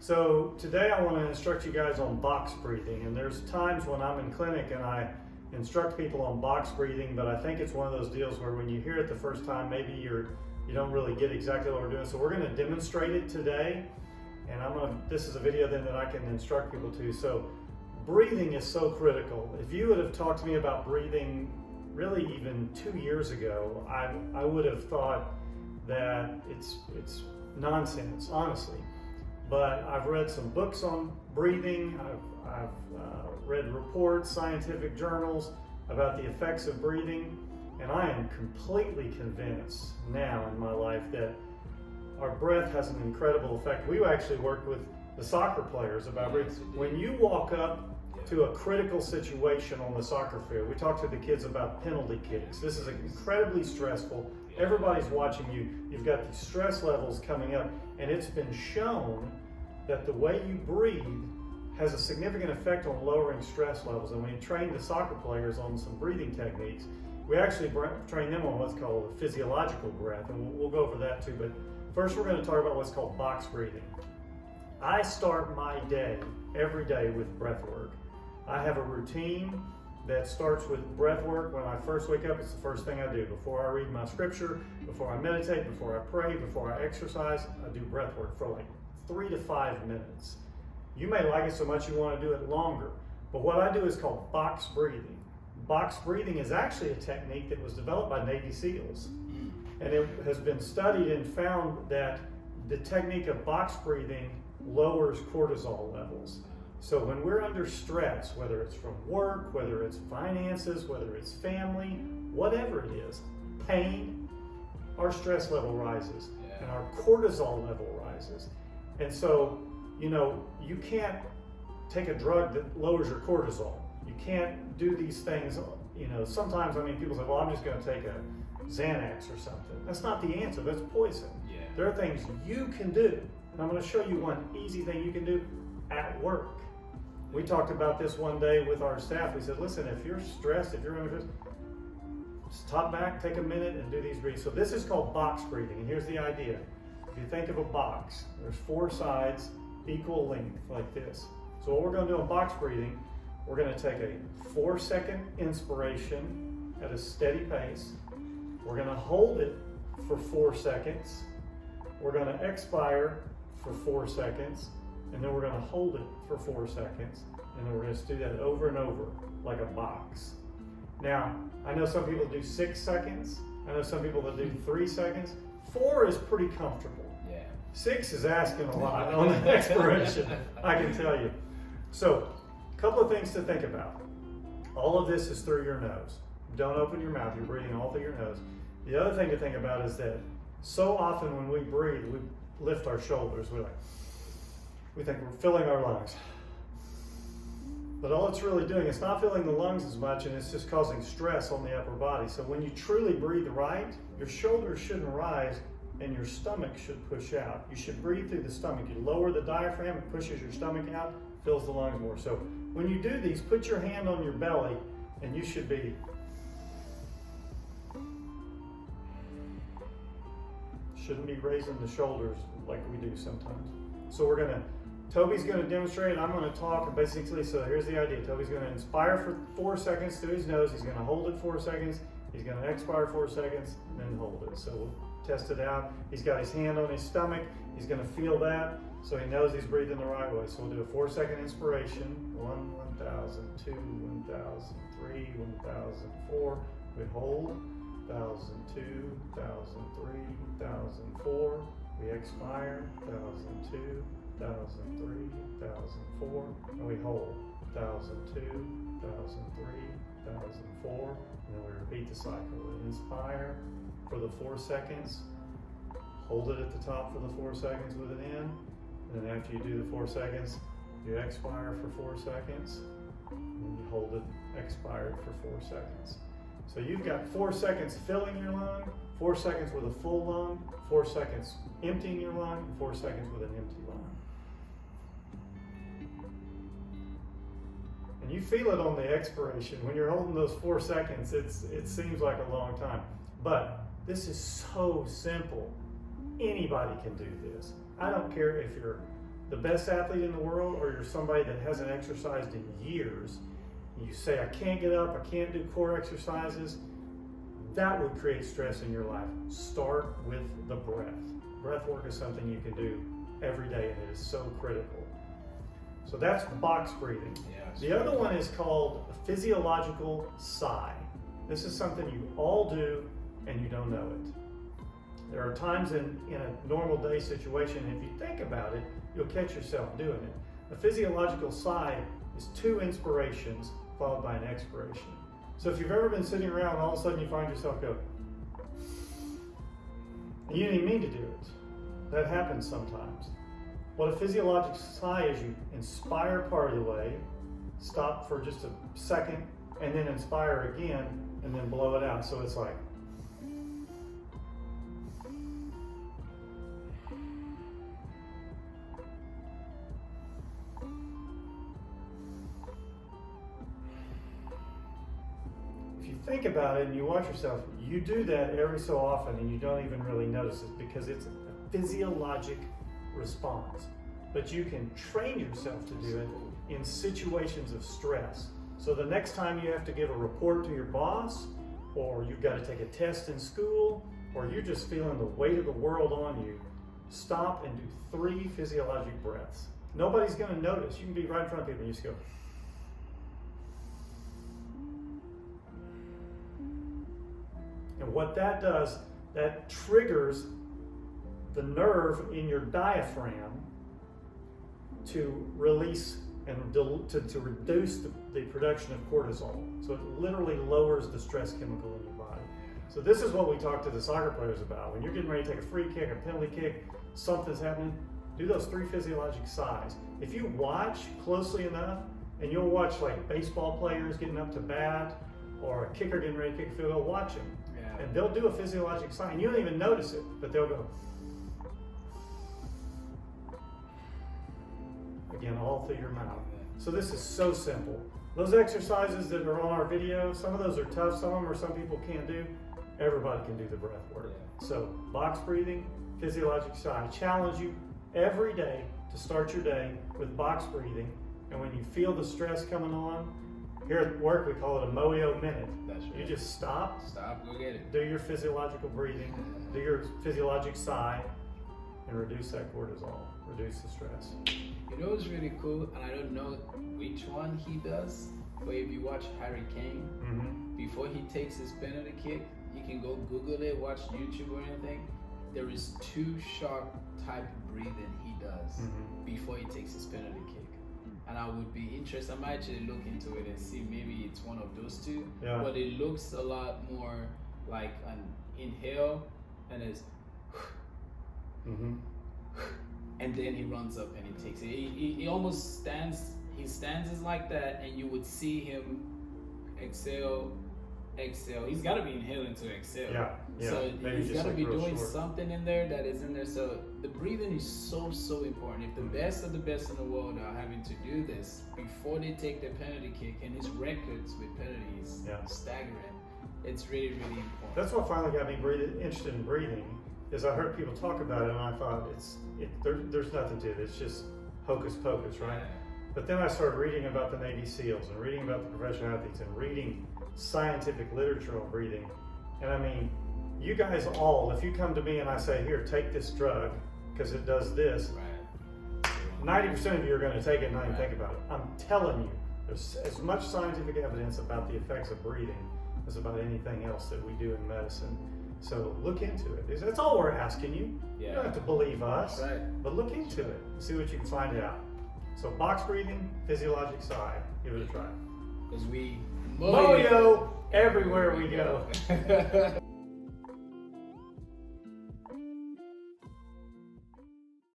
So today I want to instruct you guys on box breathing, and there's times when I'm in clinic and I instruct people on box breathing, but I think it's one of those deals where when you hear it the first time, maybe you don't really get exactly what we're doing. So we're going to demonstrate it today, and this is a video then that I can instruct people to. So breathing is so critical. If you would have talked to me about breathing really even 2 years ago, I would have thought that it's nonsense, honestly. But I've read some books on breathing. I've read reports, scientific journals about the effects of breathing, and I am completely convinced now in my life that our breath has an incredible effect. We actually worked with the soccer players about breathing. When you walk up to a critical situation on the soccer field, we talk to the kids about penalty kicks. This is incredibly stressful. Everybody's watching you. You've got these stress levels coming up, and it's been shown that the way you breathe has a significant effect on lowering stress levels. And when you train the soccer players on some breathing techniques, we actually train them on what's called a physiological breath, and we'll go over that too. But first we're going to talk about what's called box breathing. I start my day every day with breath work. I have a routine that starts with breath work. When I first wake up, it's the first thing I do. Before I read my scripture, before I meditate, before I pray, before I exercise, I do breath work for like 3 to 5 minutes. You may like it so much you want to do it longer, but what I do is called box breathing. Box breathing is actually a technique that was developed by Navy SEALs, and it has been studied and found that the technique of box breathing lowers cortisol levels. So when we're under stress, whether it's from work, whether it's finances, whether it's family, whatever it is, pain, our stress level rises and our cortisol level rises. And so, you can't take a drug that lowers your cortisol. You can't do these things, sometimes, people say, well, I'm just going to take a Xanax or something. That's not the answer, that's poison. Yeah. There are things you can do. And I'm going to show you one easy thing you can do at work. We talked about this one day with our staff. We said, listen, if you're stressed, if you're under stress, just top back, take a minute and do these breaths. So this is called box breathing. And here's the idea. If you think of a box, there's 4 sides, equal length, like this. So what we're going to do in box breathing, we're going to take a 4-second inspiration at a steady pace. We're going to hold it for 4 seconds. We're going to expire for 4 seconds. And then we're going to hold it for 4 seconds. And then we're going to do that over and over like a box. Now, I know some people do 6 seconds. I know some people that do 3 seconds. 4 is pretty comfortable. 6 is asking a lot on the expiration, I can tell you. So, a couple of things to think about. All of this is through your nose. Don't open your mouth, you're breathing all through your nose. The other thing to think about is that so often when we breathe, we lift our shoulders. We think we're filling our lungs. But all it's really doing, it's not filling the lungs as much, and it's just causing stress on the upper body. So when you truly breathe right, your shoulders shouldn't rise and your stomach should push out. You should breathe through the stomach. You lower the diaphragm, it pushes your stomach out, fills the lungs more. So when you do these, put your hand on your belly, and you should be shouldn't be raising the shoulders like we do sometimes. So Toby's going to demonstrate, I'm going to talk, and basically, so here's the idea. Toby's going to inspire for 4 seconds through his nose. He's going to hold it 4 seconds. He's going to expire 4 seconds, and then hold it. So we'll test it out. He's got his hand on his stomach. He's going to feel that, so he knows he's breathing the right way. So we'll do a 4-second inspiration. 1, 1,000, 2, 1,000, 3, 1,004. We hold. 1,002, 1,003, 1,004. We expire. 1,002. 1,003, 1,004, and we hold. 1,002, 1,003, 1,004, and then we repeat the cycle. We inspire for the 4 seconds, hold it at the top for the 4 seconds with an in, and then after you do the 4 seconds, you expire for 4 seconds, and you hold it expired for 4 seconds. So you've got 4 seconds filling your lung, 4 seconds with a full lung, 4 seconds emptying your lung, and 4 seconds with an empty lung. And you feel it on the expiration. When you're holding those 4 seconds, it seems like a long time. But this is so simple. Anybody can do this. I don't care if you're the best athlete in the world, or you're somebody that hasn't exercised in years, you say, I can't get up, I can't do core exercises, that would create stress in your life. Start with the breath. Breath work is something you can do every day, and it is so critical. So that's box breathing. Yeah, the other one is called physiological sigh. This is something you all do and you don't know it. There are times in a normal day situation, if you think about it, you'll catch yourself doing it. A physiological sigh is 2 inspirations followed by an expiration. So if you've ever been sitting around and all of a sudden you find yourself go, and you didn't even mean to do it. That happens sometimes. What a physiological sigh is, you inspire part of the way, stop for just a second, and then inspire again, and then blow it out. So it's like, think about it and you watch yourself, you do that every so often and you don't even really notice it because it's a physiologic response. But you can train yourself to do it in situations of stress. So the next time you have to give a report to your boss, or you've got to take a test in school, or you're just feeling the weight of the world on you, stop and do 3 physiologic breaths. Nobody's going to notice. You can be right in front of people and you just go. And what that does, that triggers the nerve in your diaphragm to release and to reduce the production of cortisol. So it literally lowers the stress chemical in your body. So this is what we talk to the soccer players about. When you're getting ready to take a free kick, a penalty kick, something's happening, do those 3 physiologic sighs. If you watch closely enough, and you'll watch like baseball players getting up to bat, or a kicker getting ready to kick a field goal, watch them. And they'll do a physiologic sigh, and you don't even notice it, but they'll go. Again, all through your mouth. So this is so simple. Those exercises that are on our video, some of those are tough, some of them are some people can't do. Everybody can do the breath work. So box breathing, physiologic sigh. I challenge you every day to start your day with box breathing, and when you feel the stress coming on, here at work we call it a Moyo minute. That's right. You just stop, go get it. do your physiological breathing, do your physiologic sigh, and reduce that cortisol, reduce the stress. You know what's really cool, and I don't know which one he does, but if you watch Harry Kane, before he takes his penalty kick, you can go Google it, watch YouTube or anything. There is 2 sharp type of breathing he does before he takes his penalty kick. And I would be interested, I might actually look into it and see maybe it's one of those 2. Yeah. But it looks a lot more like an inhale and it's and then he runs up and he takes it. He almost stands, he stands like that, and you would see him exhale. He's got to be inhaling to exhale. Yeah. So maybe he's got to like be doing short. something in there that is in there. So the breathing is so important. If the best of the best in the world are having to do this before they take their penalty kick, and his records with penalties staggering, it's really important. That's what finally got me interested in breathing. Is I heard people talk about it and I thought there's nothing to it. It's just hocus pocus, right? But then I started reading about the Navy SEALs and reading about the professional athletes and reading scientific literature on breathing. And I mean, you guys all, if you come to me and I say, here, take this drug because it does this, 90% of you are going to take it and not even think about it. I'm telling you, there's as much scientific evidence about the effects of breathing as about anything else that we do in medicine. So look into it. That's all we're asking you. You don't have to believe us, but look into it and see what you can find out. So box breathing, physiologic sigh, give it a try. Because we Moyo everywhere we go.